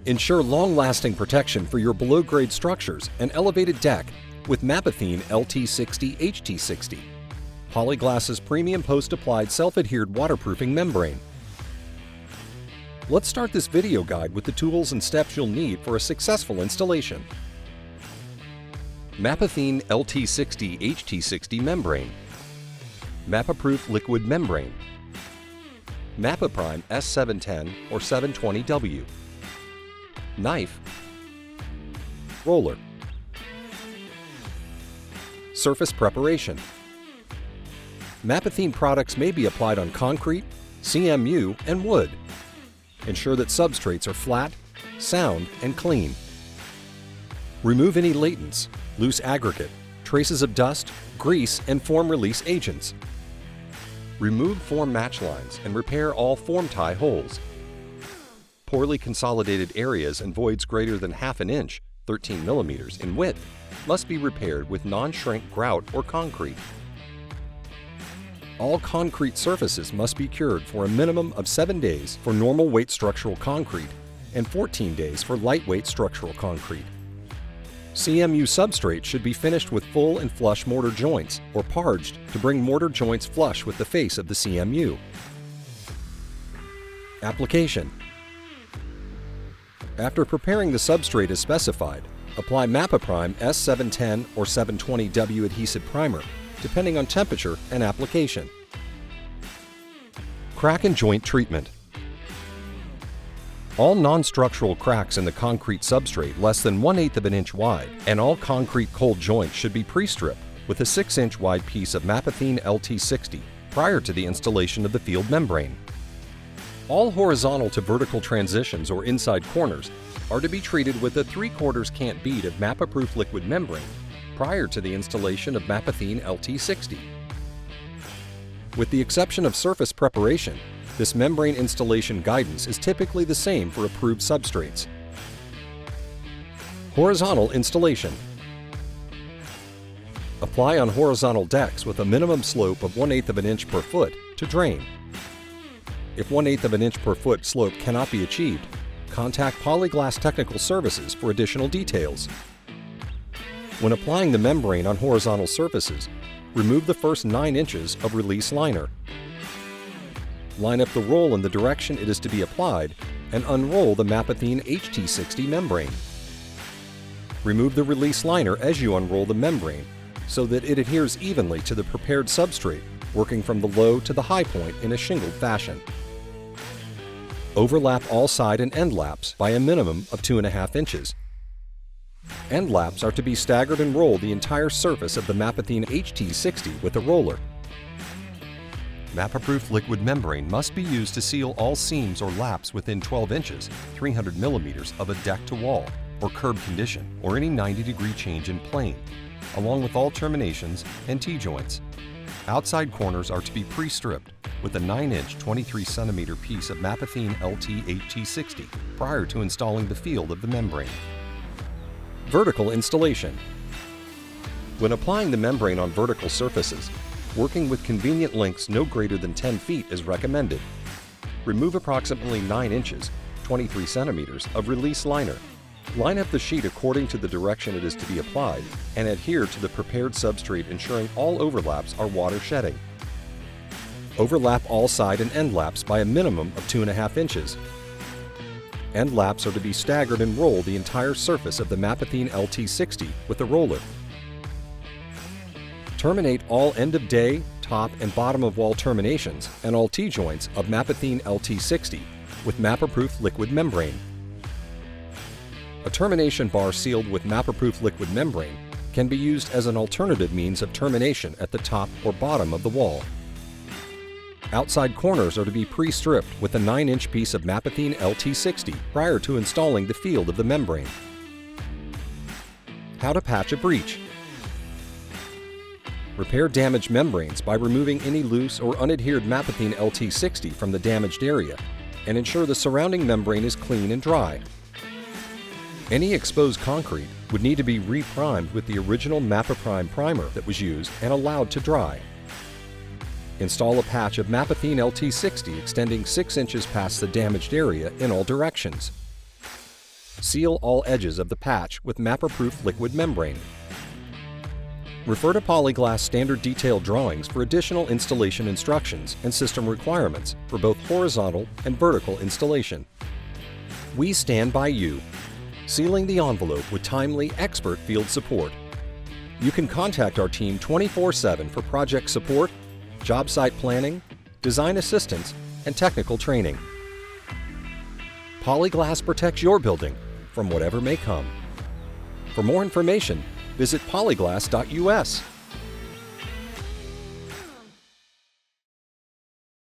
Ensure long-lasting protection for your below-grade structures and elevated deck with Mapethene LT60-HT60, Polyglass's premium post-applied self-adhered waterproofing membrane. Let's start this video guide with the tools and steps you'll need for a successful installation. Mapethene LT60-HT60 membrane, Mapeproof liquid membrane, Mapeprime S710 or 720W, knife, roller, surface preparation. Mapethene products may be applied on concrete, CMU, and wood. Ensure that substrates are flat, sound, and clean. Remove any latents, loose aggregate, traces of dust, grease, and form release agents. Remove form match lines and repair all form tie holes. Poorly consolidated areas and voids greater than ½ an inch, 13 millimeters in width, must be repaired with non-shrink grout or concrete. All concrete surfaces must be cured for a minimum of 7 days for normal weight structural concrete and 14 days for lightweight structural concrete. CMU substrate should be finished with full and flush mortar joints or parged to bring mortar joints flush with the face of the CMU. Application. After preparing the substrate as specified, apply Mapeprime S710 or 720W adhesive primer, depending on temperature and application. Crack and joint treatment. All non-structural cracks in the concrete substrate less than 1/8 of an inch wide and all concrete cold joints should be pre-stripped with a 6-inch wide piece of Mapethene LT60 prior to the installation of the field membrane. All horizontal to vertical transitions or inside corners are to be treated with a 3/4 cant bead of Mapeproof liquid membrane prior to the installation of Mapethene LT60. With the exception of surface preparation, this membrane installation guidance is typically the same for approved substrates. Horizontal installation. Apply on horizontal decks with a minimum slope of 1/8 of an inch per foot to drain. If 1/8 of an inch per foot slope cannot be achieved, contact Polyglass Technical Services for additional details. When applying the membrane on horizontal surfaces, remove the first 9 inches of release liner. Line up the roll in the direction it is to be applied and unroll the Mapethene HT60 membrane. Remove the release liner as you unroll the membrane so that it adheres evenly to the prepared substrate, working from the low to the high point in a shingled fashion. Overlap all side and end laps by a minimum of 2½ inches. End laps are to be staggered and roll the entire surface of the Mapethene HT60 with a roller. Mapeproof liquid membrane must be used to seal all seams or laps within 12 inches, 300 millimeters of a deck to wall or curb condition or any 90-degree change in plane, along with all terminations and T-joints. Outside corners are to be pre-stripped with a 9-inch 23-centimeter piece of Mapethene LT60 prior to installing the field of the membrane. Vertical installation. When applying the membrane on vertical surfaces, working with convenient lengths no greater than 10 feet is recommended. Remove approximately 9 inches, 23 centimeters of release liner. Line up the sheet according to the direction it is to be applied and adhere to the prepared substrate, ensuring all overlaps are water shedding. Overlap all side and end laps by a minimum of 2½ inches. End laps are to be staggered and roll the entire surface of the Mapethene LT60 with a roller. Terminate all end-of-day, top, and bottom-of-wall terminations and all T-joints of Mapethene LT60 with Mapeproof liquid membrane. A termination bar sealed with Mapeproof liquid membrane can be used as an alternative means of termination at the top or bottom of the wall. Outside corners are to be pre-stripped with a 9-inch piece of Mapethene LT60 prior to installing the field of the membrane. How to patch a breach. Repair damaged membranes by removing any loose or unadhered Mapethene LT60 from the damaged area and ensure the surrounding membrane is clean and dry. Any exposed concrete would need to be reprimed with the original Mapeprime primer that was used and allowed to dry. Install a patch of Mapethene LT60 extending 6 inches past the damaged area in all directions. Seal all edges of the patch with Mapeproof liquid membrane. Refer to Polyglass standard detailed drawings for additional installation instructions and system requirements for both horizontal and vertical installation. We stand by you, sealing the envelope with timely, expert field support. You can contact our team 24/7 for project support, job site planning, design assistance, and technical training. Polyglass protects your building from whatever may come. For more information, visit polyglass.us.